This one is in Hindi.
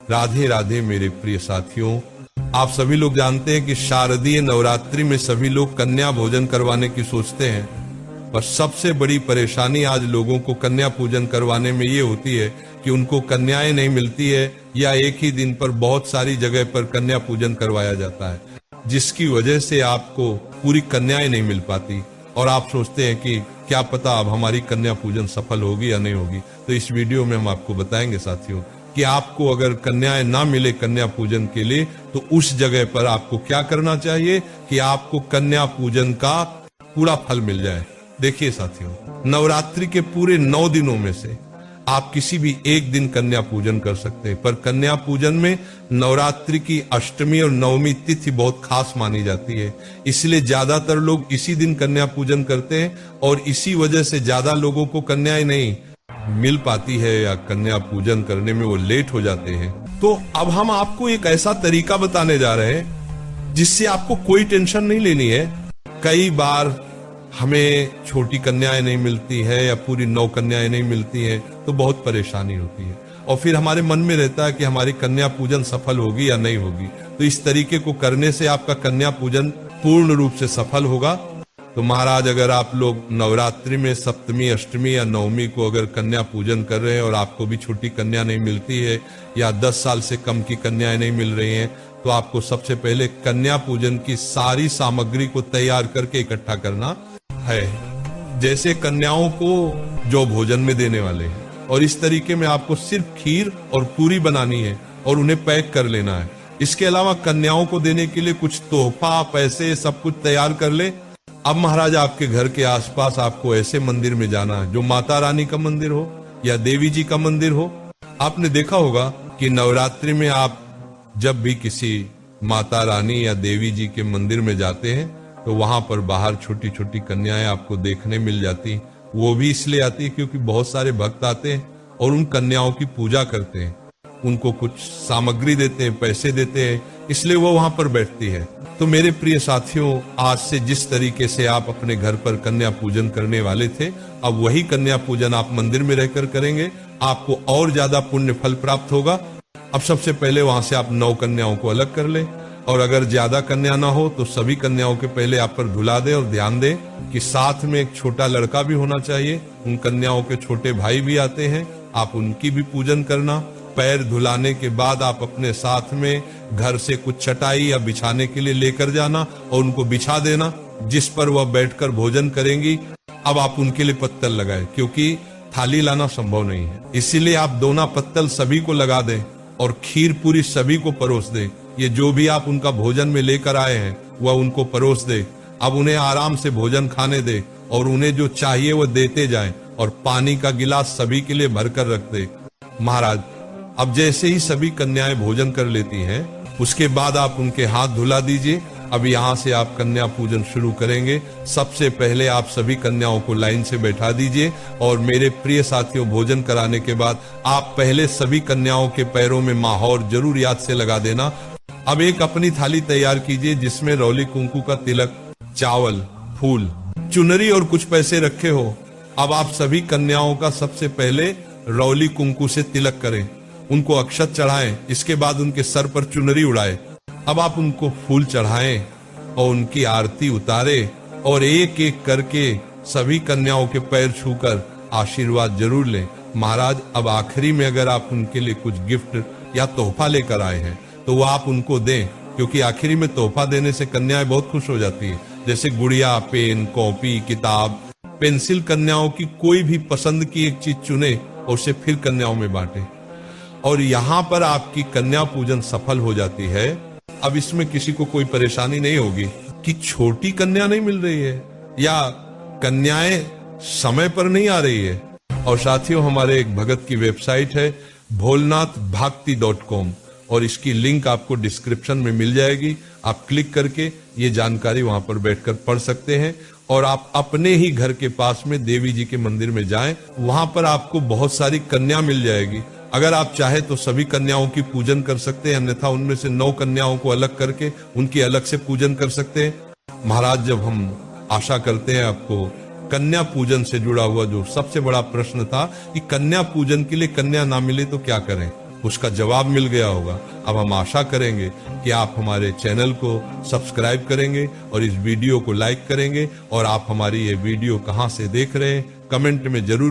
राधे राधे मेरे प्रिय साथियों, आप सभी लोग जानते हैं कि शारदीय नवरात्रि में सभी लोग कन्या भोजन करवाने की सोचते हैं, पर सबसे बड़ी परेशानी आज लोगों को कन्या पूजन करवाने में ये होती है कि उनको कन्याएं नहीं मिलती है, या एक ही दिन पर बहुत सारी जगह पर कन्या पूजन करवाया जाता है, जिसकी वजह से आपको पूरी कन्याएं नहीं मिल पाती और आप सोचते हैं कि क्या पता अब हमारी कन्या पूजन सफल होगी या नहीं होगी। तो इस वीडियो में हम आपको बताएंगे साथियों कि आपको अगर कन्याएं ना मिले कन्या पूजन के लिए तो उस जगह पर आपको क्या करना चाहिए कि आपको कन्या पूजन का पूरा फल मिल जाए। देखिए साथियों, नवरात्रि के पूरे 9 दिनों में से आप किसी भी एक दिन कन्या पूजन कर सकते हैं, पर कन्या पूजन में नवरात्रि की अष्टमी और नवमी तिथि बहुत खास मानी जाती है, इसलिए ज्यादातर लोग इसी दिन कन्या पूजन करते हैं और इसी वजह से ज्यादा लोगों को कन्याएं नहीं मिल पाती है या कन्या पूजन करने में वो लेट हो जाते हैं। तो अब हम आपको एक ऐसा तरीका बताने जा रहे हैं जिससे आपको कोई टेंशन नहीं लेनी है। कई बार हमें छोटी कन्याएं नहीं मिलती है या पूरी 9 कन्याएं नहीं मिलती हैं, तो बहुत परेशानी होती है और फिर हमारे मन में रहता है कि हमारी कन्या पूजन सफल होगी या नहीं होगी। तो इस तरीके को करने से आपका कन्या पूजन पूर्ण रूप से सफल होगा। तो महाराज, अगर आप लोग नवरात्रि में सप्तमी, अष्टमी या नवमी को अगर कन्या पूजन कर रहे हैं और आपको भी छोटी कन्या नहीं मिलती है या 10 साल से कम की कन्याएं नहीं मिल रही हैं, तो आपको सबसे पहले कन्या पूजन की सारी सामग्री को तैयार करके इकट्ठा करना है, जैसे कन्याओं को जो भोजन में देने वाले हैं। और इस तरीके में आपको सिर्फ खीर और पूरी बनानी है और उन्हें पैक कर लेना है। इसके अलावा कन्याओं को देने के लिए कुछ तोहफा, पैसे, सब कुछ तैयार कर ले। अब महाराज, आपके घर के आसपास आपको ऐसे मंदिर में जाना है जो माता रानी का मंदिर हो या देवी जी का मंदिर हो। आपने देखा होगा कि नवरात्रि में आप जब भी किसी माता रानी या देवी जी के मंदिर में जाते हैं तो वहां पर बाहर छोटी छोटी कन्याएं आपको देखने मिल जाती। वो भी इसलिए आती है क्योंकि बहुत सारे भक्त आते हैं और उन कन्याओं की पूजा करते हैं, उनको कुछ सामग्री देते हैं, पैसे देते हैं, इसलिए वो वहां पर बैठती है। तो मेरे प्रिय साथियों, आज से जिस तरीके से आप अपने घर पर कन्या पूजन करने वाले थे, अब वही कन्या पूजन आप मंदिर में रहकर करेंगे। आपको और ज्यादा पुण्य फल प्राप्त होगा। अब सबसे पहले वहां से आप 9 कन्याओं को अलग कर ले, और अगर ज्यादा कन्या ना हो तो सभी कन्याओं के पहले आप पर धुला दे और ध्यान दे कि साथ में एक छोटा लड़का भी होना चाहिए। उन कन्याओं के छोटे भाई भी आते हैं, आप उनकी भी पूजन करना। पैर धुलाने के बाद आप अपने साथ में घर से कुछ चटाई या बिछाने के लिए लेकर जाना और उनको बिछा देना, जिस पर वह बैठकर भोजन करेंगी। अब आप उनके लिए पत्तल लगाए, क्योंकि थाली लाना संभव नहीं है, इसीलिए आप दोना पत्तल सभी को लगा दें और खीर पूरी सभी को परोस दें। ये जो भी आप उनका भोजन में लेकर आए हैं वह उनको परोस दे। अब उन्हें आराम से भोजन खाने दे और उन्हें जो चाहिए वह देते जाएं, और पानी का गिलास सभी के लिए भरकर रख दे। महाराज, अब जैसे ही सभी कन्याएं भोजन कर लेती हैं, उसके बाद आप उनके हाथ धुला दीजिए। अब यहाँ से आप कन्या पूजन शुरू करेंगे। सबसे पहले आप सभी कन्याओं को लाइन से बैठा दीजिए और मेरे प्रिय साथियों, भोजन कराने के बाद आप पहले सभी कन्याओं के पैरों में माहौर जरूर याद से लगा देना। अब एक अपनी थाली तैयार कीजिए जिसमें रौली कुंकू का तिलक, चावल, फूल, चुनरी और कुछ पैसे रखे हो। अब आप सभी कन्याओं का सबसे पहले रौली कुंकू से तिलक करें, उनको अक्षत चढ़ाएं, इसके बाद उनके सर पर चुनरी उड़ाएं। अब आप उनको फूल चढ़ाएं और उनकी आरती उतारे और एक एक करके सभी कन्याओं के पैर छूकर आशीर्वाद जरूर लें। महाराज, अब आखिरी में अगर आप उनके लिए कुछ गिफ्ट या तोहफा लेकर आए हैं तो वो आप उनको दें, क्योंकि आखिरी में तोहफा देने से कन्याएं बहुत खुश हो जाती है, जैसे गुड़िया, पेन, कॉपी, किताब, पेंसिल। कन्याओं की कोई भी पसंद की एक चीज चुने और उसे फिर कन्याओं में बांटे, और यहाँ पर आपकी कन्या पूजन सफल हो जाती है। अब इसमें किसी को कोई परेशानी नहीं होगी कि छोटी कन्या नहीं मिल रही है या कन्याएं समय पर नहीं आ रही है। और साथियों, हमारे एक भगत की वेबसाइट है bholnathbhakti.com और इसकी लिंक आपको डिस्क्रिप्शन में मिल जाएगी। आप क्लिक करके ये जानकारी वहां पर बैठकर पढ़ सकते हैं और आप अपने ही घर के पास में देवी जी के मंदिर में जाएं, वहां पर आपको बहुत सारी कन्या मिल जाएगी। अगर आप चाहे तो सभी कन्याओं की पूजन कर सकते हैं, अन्यथा उनमें से 9 कन्याओं को अलग करके उनकी अलग से पूजन कर सकते हैं। महाराज, जब हम आशा करते हैं आपको कन्या पूजन से जुड़ा हुआ जो सबसे बड़ा प्रश्न था कि कन्या पूजन के लिए कन्या ना मिले तो क्या करें, उसका जवाब मिल गया होगा। अब हम आशा करेंगे कि आप हमारे चैनल को सब्सक्राइब करेंगे और इस वीडियो को लाइक करेंगे, और आप हमारी ये वीडियो कहां से देख रहे हैं कमेंट में जरूर